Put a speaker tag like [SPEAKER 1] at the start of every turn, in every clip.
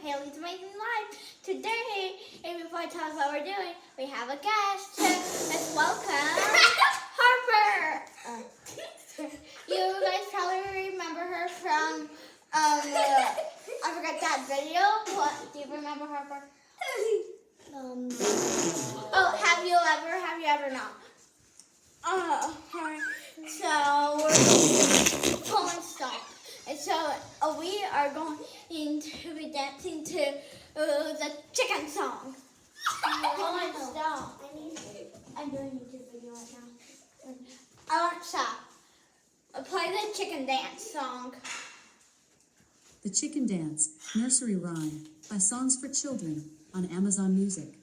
[SPEAKER 1] Haley's Amazing Life. Today, and before I tell us what we're doing, we have a guest. Let's welcome Harper. You guys probably remember her from, I forgot that video. What, do you remember Harper? Oh, have you ever not? So we're pulling stuff. And so we are going to be dancing to the chicken song. Pulling stuff. I'm doing a YouTube video right now. I want to stop. Play the chicken dance song.
[SPEAKER 2] The Chicken Dance, Nursery Rhyme by Songs for Children on Amazon Music.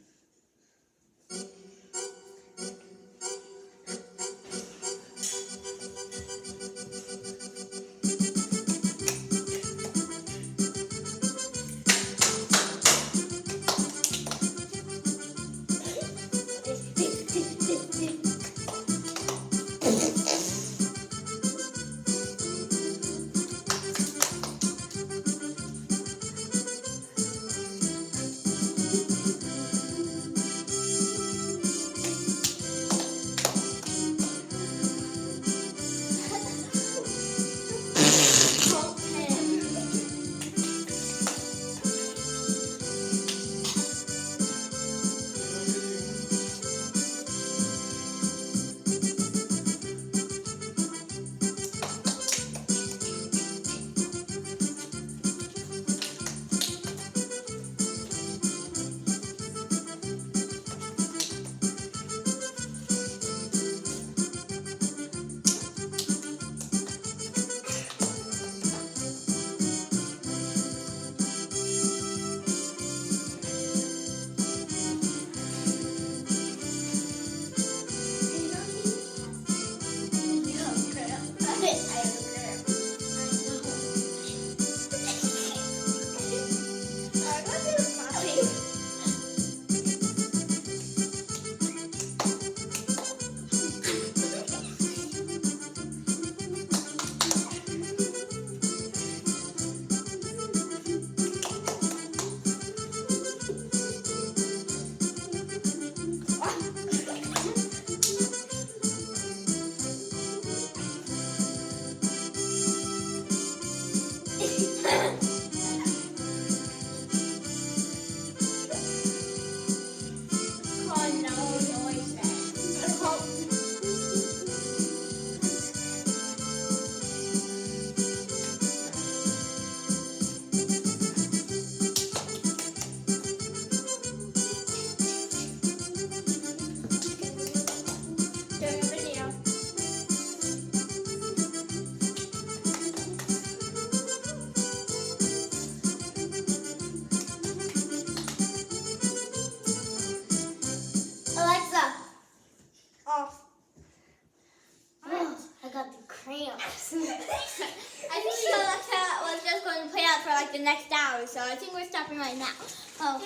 [SPEAKER 1] I think Alexa was just going to play out for like the next hour, so I think we're stopping right now. Oh,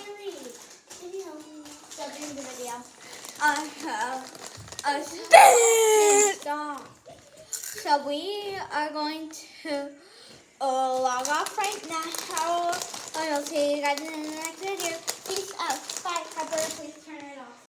[SPEAKER 1] stopping the video. Stop. So we are going to log off right now. I'll see you guys in the next video. Peace out. Bye. Harper, please.